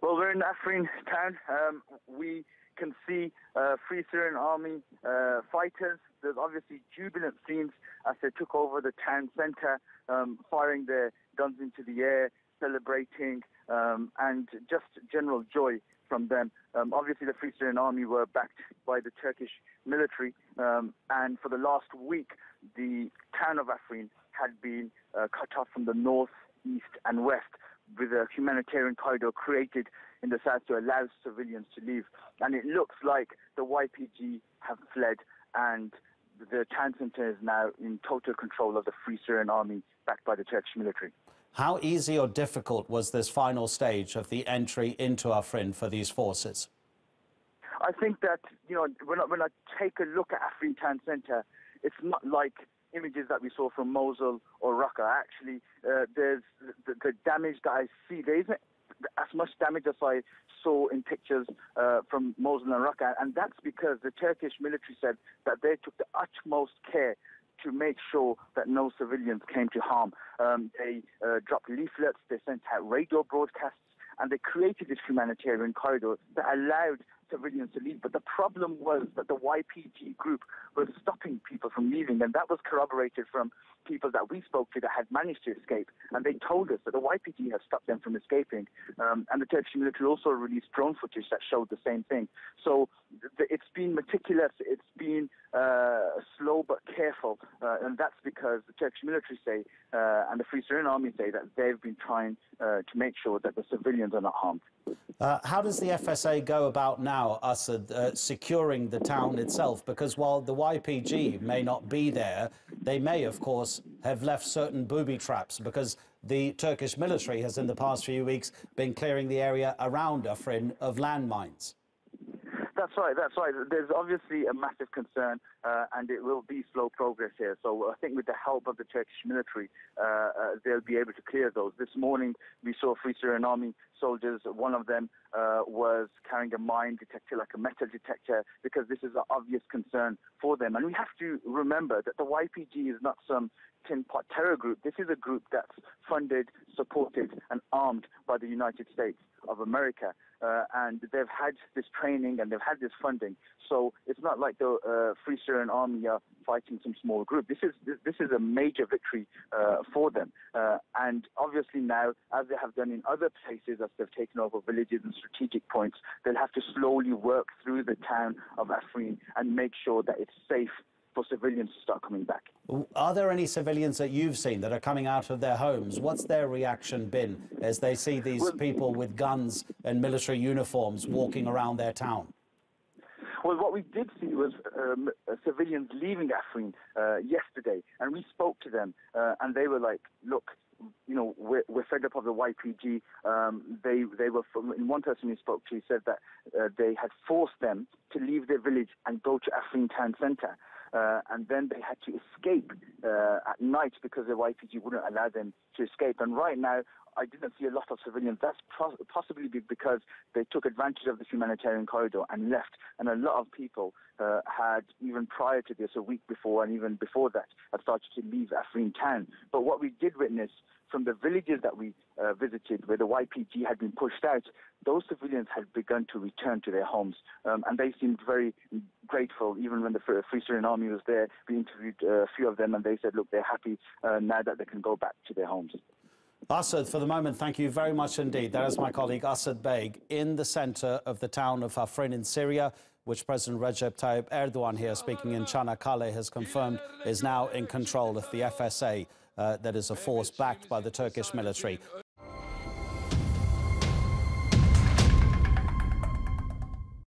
Well, we're in Afrin town. We can see Free Syrian Army fighters. There's obviously jubilant scenes as they took over the town centre, firing their guns into the air, celebrating, and just general joy from them. Obviously, the Free Syrian Army were backed by the Turkish military, and for the last week, the town of Afrin had been cut off from the north, east and west, with a humanitarian corridor created in the south to allow civilians to leave. And it looks like the YPG have fled, and the town centre is now in total control of the Free Syrian Army, backed by the Turkish military. How easy or difficult was this final stage of the entry into Afrin for these forces? I think that, when I take a look at Afrin town centre, it's not like images that we saw from Mosul or Raqqa. Actually, there's the damage that I see. There isn't as much damage as I saw in pictures from Mosul and Raqqa, and that's because the Turkish military said that they took the utmost care to make sure that no civilians came to harm. They dropped leaflets, they sent out radio broadcasts, and they created this humanitarian corridor that allowed civilians to leave. But the problem was that the YPG group was stopping people from leaving, and that was corroborated from people that we spoke to that had managed to escape. And they told us that the YPG has stopped them from escaping. And the Turkish military also released drone footage that showed the same thing. So it's been meticulous, it's been slow but careful, and that's because the Turkish military say, and the Free Syrian Army say, that they've been trying to make sure that the civilians are not harmed. How does the FSA go about now, Assad, securing the town itself? Because while the YPG may not be there, they may, of course, have left certain booby traps, because the Turkish military has in the past few weeks been clearing the area around Afrin of landmines. That's right, that's right. There's obviously a massive concern, and it will be slow progress here. So I think with the help of the Turkish military, they'll be able to clear those. This morning, we saw Free Syrian Army soldiers. One of them was carrying a mine detector, like a metal detector, because this is an obvious concern for them. And we have to remember that the YPG is not some tin pot terror group. This is a group that's funded, supported, and armed by the United States of America. And they've had this training and they've had this funding. So it's not like the Free Syrian Army are fighting some small group. This is a major victory for them. And obviously now, as they have done in other places, as they've taken over villages and strategic points, they'll have to slowly work through the town of Afrin and make sure that it's safe for civilians to start coming back. Are there any civilians that you've seen that are coming out of their homes? What's their reaction been as they see these people with guns and military uniforms walking around their town? Well, what we did see was civilians leaving Afrin yesterday, and we spoke to them, and they were like, look, we're fed up of the YPG. They were in one person we spoke to, he said that they had forced them to leave their village and go to Afrin town centre. And then they had to escape at night because the YPG wouldn't allow them to escape. And right now, I didn't see a lot of civilians. That's possibly because they took advantage of the humanitarian corridor and left. And a lot of people had, even prior to this, a week before and even before that, had started to leave Afrin town. But what we did witness from the villages that we visited, where the YPG had been pushed out, those civilians had begun to return to their homes. And they seemed very grateful. Even when the Free Syrian Army was there, we interviewed a few of them, and they said, look, they're happy now that they can go back to their homes. Assad, for the moment, thank you very much indeed. That is my colleague Assad Baig in the centre of the town of Afrin in Syria, which President Recep Tayyip Erdogan, here speaking in Çanakkale, has confirmed is now in control of the FSA, that is a force backed by the Turkish military.